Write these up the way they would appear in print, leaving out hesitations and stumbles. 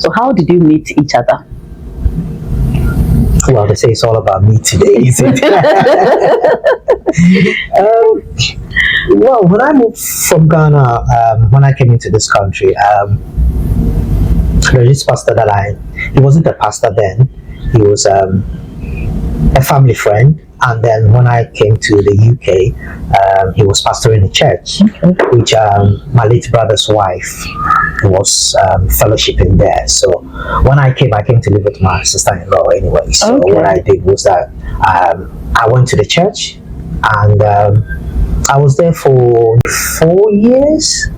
So how did you meet each other? Well, they say it's all about me today, is it? Well, when I moved from Ghana, when I came into this country, there's this pastor that he wasn't a pastor then, he was a family friend. And then when I came to the UK, he was pastoring a church, which my late brother's wife was fellowshipping there. So when I came to live with my sister-in-law anyway. So what I did was that I went to the church, and I was there for 4 years.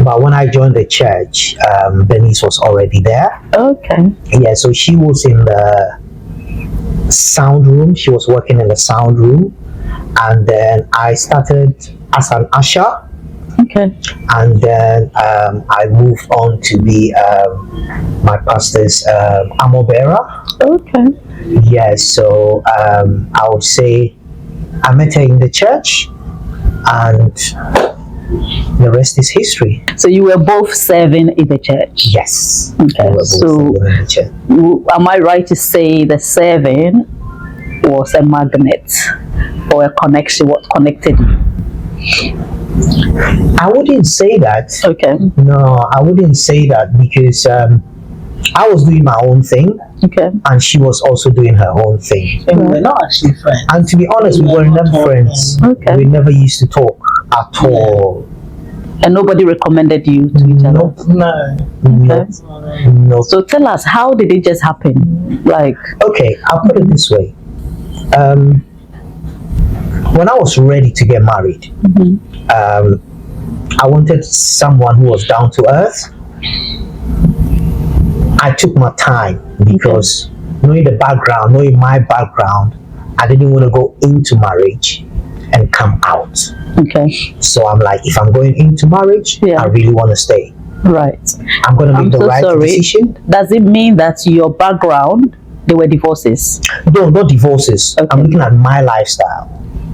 But when I joined the church, Bernice was already there. Okay. Yeah, so she was in the sound room. She was working in the sound room, and then I started as an usher. Okay. And then I moved on to be my pastor's armor bearer. Okay. Yeah, so I would say I met her in the church, and the rest is history. So you were both serving in the church? Yes. Okay. So in the church. Am I right to say the serving was a magnet or a connection? What connected you? I wouldn't say that. Okay. No, I wouldn't say that, because I was doing my own thing. Okay. And she was also doing her own thing. And we were not actually friends. And to be honest, we were never friends. Okay. We never used to talk at all. And nobody recommended you to each other? Nope. No. Okay. No. So tell us, how did it just happen? Like, Okay, I'll put it this way. When I was ready to get married, I wanted someone who was down to earth. I took my time, because knowing my background, I didn't want to go into marriage and come out. okay, So I'm like, if I'm going into marriage, Yeah. I really want to stay. right. I'm going to I'm make the so right sorry. decision. Does it mean that your background, they were divorces? No, not divorces. Okay. I'm looking at my lifestyle.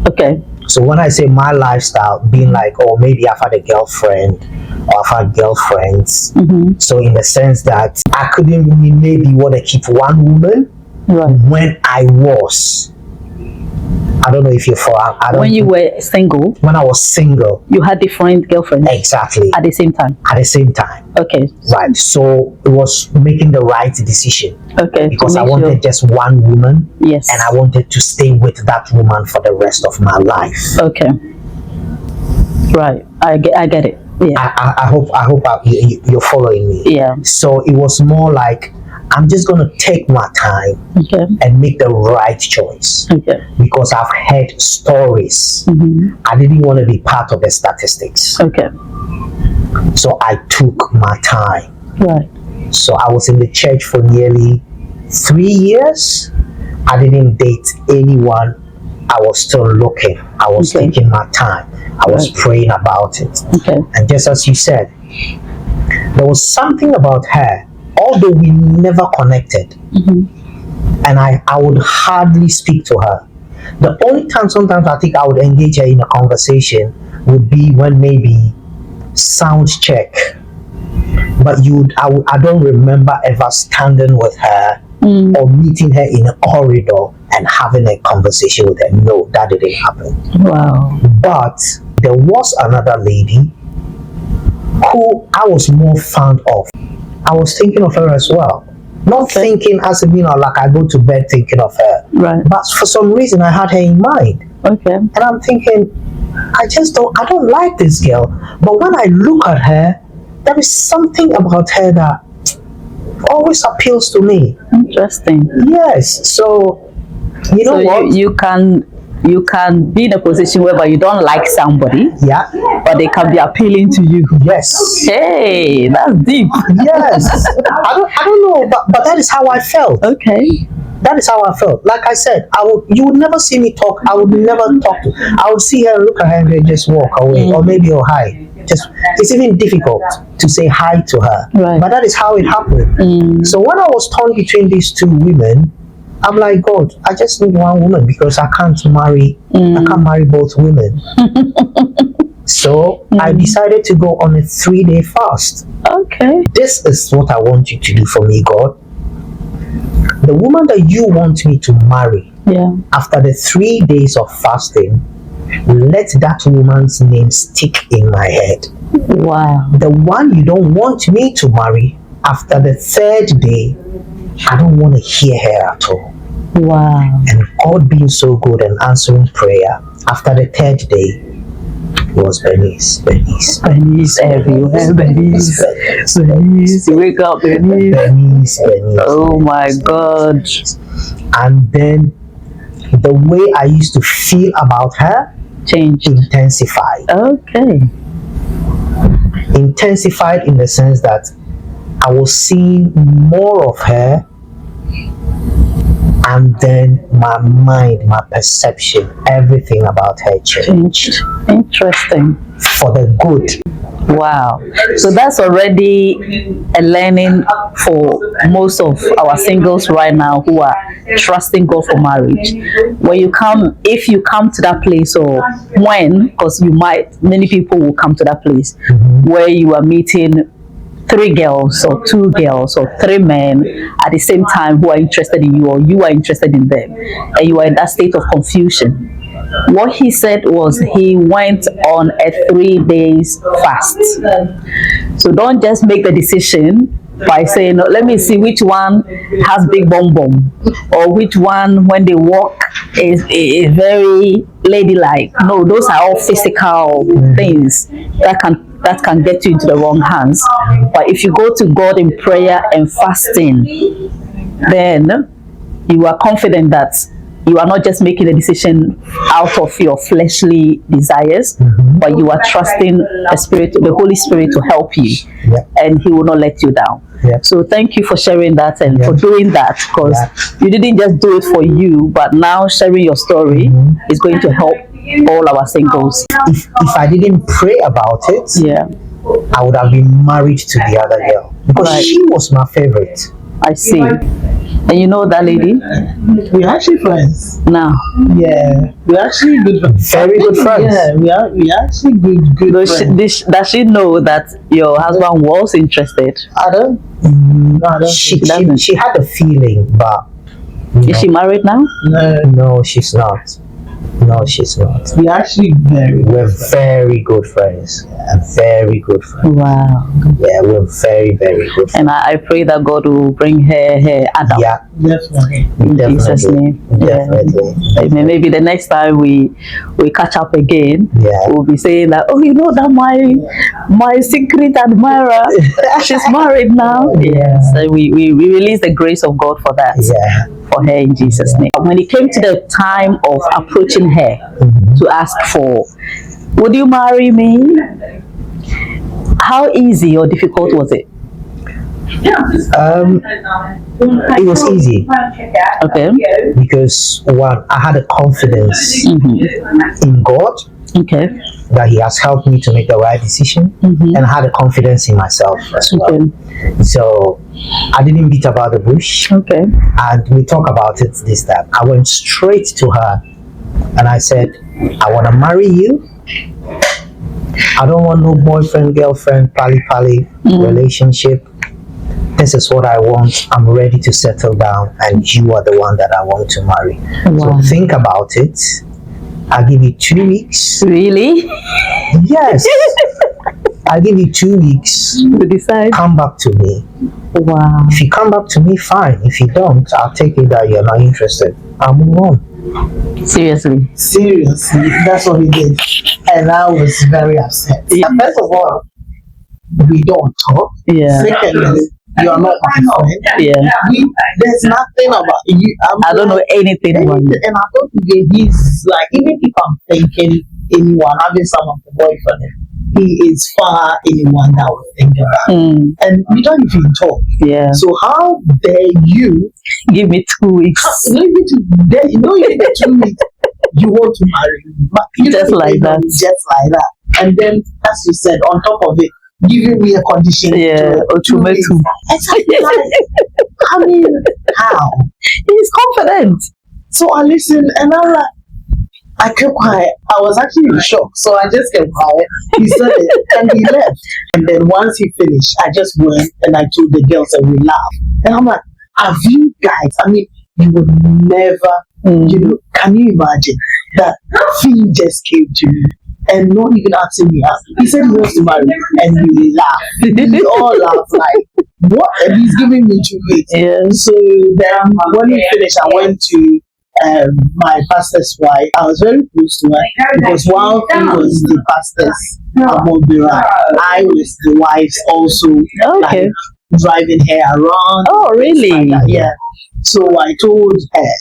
Okay, So when I say my lifestyle, being like, oh, maybe I've had a girlfriend or I've had girlfriends. So in the sense that I couldn't maybe want to keep one woman right. when I was. I don't know if you're for. I don't. When you were single, When I was single. you had different girlfriends Exactly. at the same time? At the same time. Okay, Right. So it was making the right decision, okay. because I Make wanted sure- just one woman, Yes. and I wanted to stay with that woman for the rest of my life. Okay. Right. I get it. Yeah. I hope you're following me. Yeah. So it was more like, I'm just gonna take my time Okay. and make the right choice, Okay. because I've heard stories. I didn't want to be part of the statistics, Okay. so I took my time. Right. So I was in the church for nearly 3 years. I didn't date anyone. I was still looking. I was Okay. taking my time. I was Right. praying about it. Okay. And just as you said, there was something about her, although we never connected, and I would hardly speak to her. The only time sometimes I think I would engage her in a conversation would be when maybe sound check. But I don't remember ever standing with her or meeting her in a corridor and having a conversation with her. No, that didn't happen. Wow. But there was another lady who I was more fond of. I was thinking of her as well. Not thinking as if, like I go to bed thinking of her. Right. But for some reason I had her in mind. Okay. And I'm thinking, I don't like this girl. But when I look at her, there is something about her that always appeals to me. Interesting. Yes. So, you know So what? you can be in a position whereby you don't like somebody, Yeah. but they can be appealing to you. Yes. Hey, that's deep. Yes. I don't know, but that is how I felt. Okay. That is how I felt. Like I said, you would never see me talk. I would never talk to. I would see her, look at her, and then just walk away, or maybe hi. It's even difficult to say hi to her. Right. But that is how it happened. So when I was torn between these two women, I'm like, God, I just need one woman, because I can't marry both women. So So I decided to go on a 3-day fast. Okay. This is what I want you to do for me, God. The woman that you want me to marry, Yeah. after the 3 days of fasting, let that woman's name stick in my head. Wow. The one you don't want me to marry, after the 3rd day, I don't want to hear her at all. Wow. And God being so good and answering prayer, after the 3rd day, it was Bernice. Bernice everywhere. Bernice. You wake up, Bernice. Oh my God. And then the way I used to feel about her Changed. intensified. Okay. Intensified in the sense that I was seeing more of her, and then my mind, my perception, everything about her changed. Interesting. For the good. Wow. So that's already a learning for most of our singles right now who are trusting God for marriage. When you come, if you come to that place, or when, because many people will come to that place where you are meeting 3 girls or 2 girls or 3 men at the same time who are interested in you, or you are interested in them, and you are in that state of confusion. What he said was he went on a 3 days fast. So don't just make the decision by saying, "Oh, let me see which one has big bum bum, or which one when they walk is very ladylike." No, those are all physical things that can get you into the wrong hands. But if you go to God in prayer and fasting, then you are confident that you are not just making a decision out of your fleshly desires, but you are trusting the Holy Spirit to help you, and He will not let you down. So thank you for sharing that and for doing that, because you didn't just do it for you, but now sharing your story is going to help all our singles. If I didn't pray about it, I would have been married to the other girl, because she was my favorite. I see. And you know that lady? We're actually friends. Now. Yeah. We're actually good friends. Very good friends. Yeah, we are actually good friends. Does she know that your husband was interested? I don't. She had a feeling, but is she married now? No, she's not. No, she's not. We're actually we're very good friends. Very good friends. Wow. Yeah, we're very, very good friends. And I pray that God will bring her Adam. Yeah, definitely. In Jesus' name. Definitely. Maybe the next time we catch up again, we'll be saying that, "Oh, you know that my secret admirer, she's married now." Yes. So we release the grace of God for that. Yeah. For her in Jesus' name. When it came to the time of approaching her to ask for, "Would you marry me?" How easy or difficult was it? It was easy. Okay. Because one, I had a confidence in God. Okay. That He has helped me to make the right decision, and I had a confidence in myself as well. So I didn't beat about the bush. Okay. And we talk about it this time. I went straight to her and I said, "I want to marry you. I don't want no boyfriend, girlfriend, pally relationship. This is what I want. I'm ready to settle down, and you are the one that I want to marry." Wow. So think about it. I'll give you 2 weeks. Really? Yes. I'll give you 2 weeks. To decide. Come back to me. Wow. If you come back to me, fine. If you don't, I'll take it that you're not interested. I'll move on. Seriously. That's what he did. And I was very upset. Yeah. First of all, we don't talk. Yeah. Secondly, you are not my friend. Yeah. There's nothing about you. I don't know anything about you. And I don't think he's like, even if I'm thinking anyone having someone for boyfriend, he is far anyone that would think about. And we don't even talk. Yeah. So how dare you give me 2 weeks? You give me 2 weeks. You want to marry me, but just like that. Just like that. And then, as you said, on top of it, giving me a condition. Yeah, ultimatum. Exactly. I mean, how? He's confident. So I listen, and I'm like, I kept quiet. I was actually in shock, so I just kept quiet. He said it, and he left. And then once he finished, I just went and I told the girls, and we laughed. And I'm like, have you guys? I mean, you would never, can you imagine that thing just came to me and not even asking me out? He said he wants to marry, and we laughed. We all laughed like, what? And he's giving me 2 weeks. Yeah. So then when we finished, I went to my pastor's wife. I was very close to her because while he was the pastor's Amobira, I was the wife's also, like, driving her around. Oh, really? Like yeah. So I told her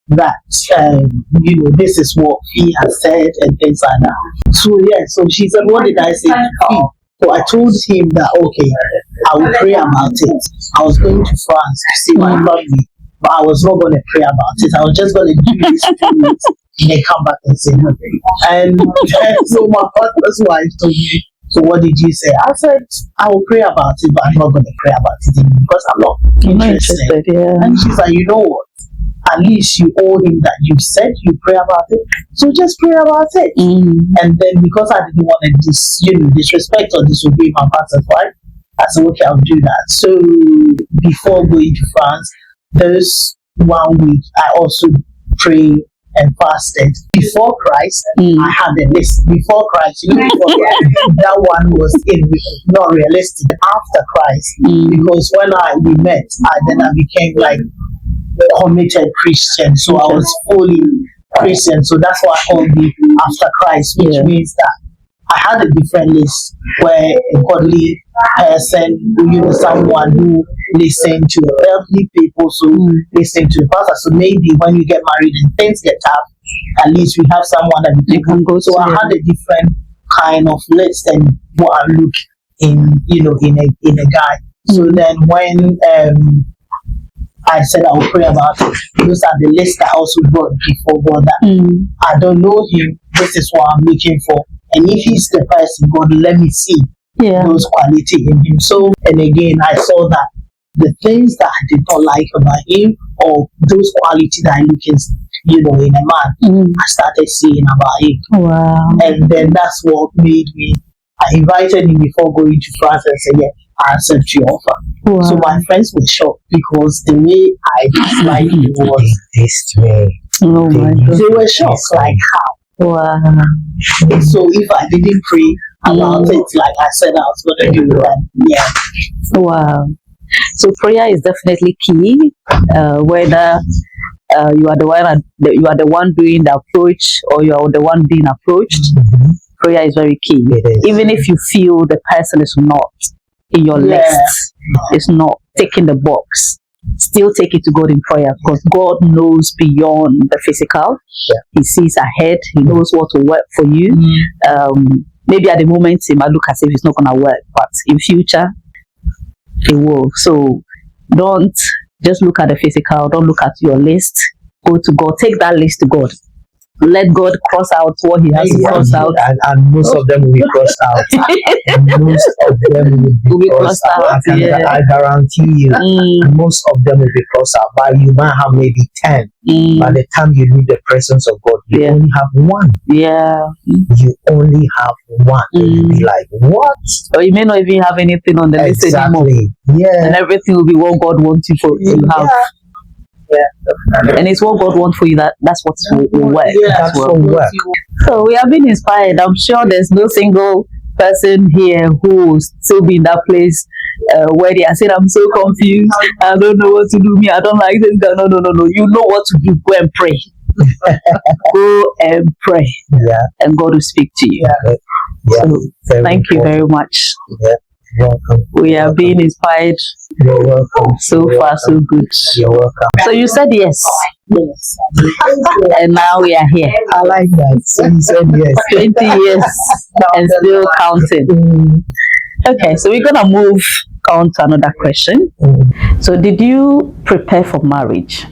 that this is what he has said and things like that. So yeah, so she said, what did I say to Fee? So I told him that okay, I will pray about it. I was going to France to see my family, but I was not going to pray about it. I was just going to do this 2 weeks and then come back and say nothing. And so my pastor's wife told me, so what did you say? I said, I will pray about it, but I'm not going to pray about it because I'm not interested. Yeah. And she's like, you know what? At least you owe him that you said you pray about it, so just pray about it. And then because I didn't want to disrespect or disobey my pastor's wife, I said, okay, I'll do that. So before going to France, there's 1 week I also prayed and fasted. Before Christ, I had a list. Before Christ, that one was not realistic. After Christ, because when we met, then I became like committed Christian. So I was fully Christian. So that's why I called it after Christ, which means that I had a different list where a godly person, someone who listened to earthly people, so listen to the pastor. So maybe when you get married and things get tough, at least we have someone that we can go. So I had a different kind of list and what I look in, in a guy. So then when I said I will pray about it, those are the lists I also brought before God that I don't know him, this is what I'm looking for. And if he's the person, God, let me see those quality in him. So, and again, I saw that the things that I did not like about him, or those qualities that I look in a man, I started seeing about him. Wow. And then that's what made me, I invited him before going to France and said, yeah, I accept your offer. Wow. So my friends were shocked because the way I disliked him was this way. Oh my God. They were shocked, like how? Wow. So if I didn't pray about it, like I said I was going to do that, Wow. So prayer is definitely key. Whether you are the one doing the approach or you are the one being approached, prayer is very key. Even if you feel the person is not in your list, is not taking the box, still take it to God in prayer, because God knows beyond the physical. He sees ahead. He knows what will work for you. Maybe at the moment it might look as if it's not going to work, but in future it will. So don't just look at the physical. Don't look at your list. Go to God. Take that list to God. Let God cross out what he has to cross out. And most of them will be crossed out. Most of them will be crossed out. I guarantee you, most of them will be crossed out. But you might have maybe 10. By the time you leave the presence of God, you only have one. You only have one. And you'll be like, what? Or you may not even have anything on the list anymore. And everything will be what God wants you to have. And it's what God wants for you. That's what will work. That's what will work. So we have been inspired. I'm sure there's no single person here who will still be in that place where they are saying, I'm so confused. I don't know what to do. I don't like this guy. No. You know what to do. Go and pray. Go and pray. And God will speak to you. So thank you very much. Welcome. We are being inspired. You're welcome. So far, so good. You're welcome. So you said yes. Yes. And now we are here. I like that. So you said yes. 20 years and still counting. Okay, so we're going to move on to another question. So did you prepare for marriage?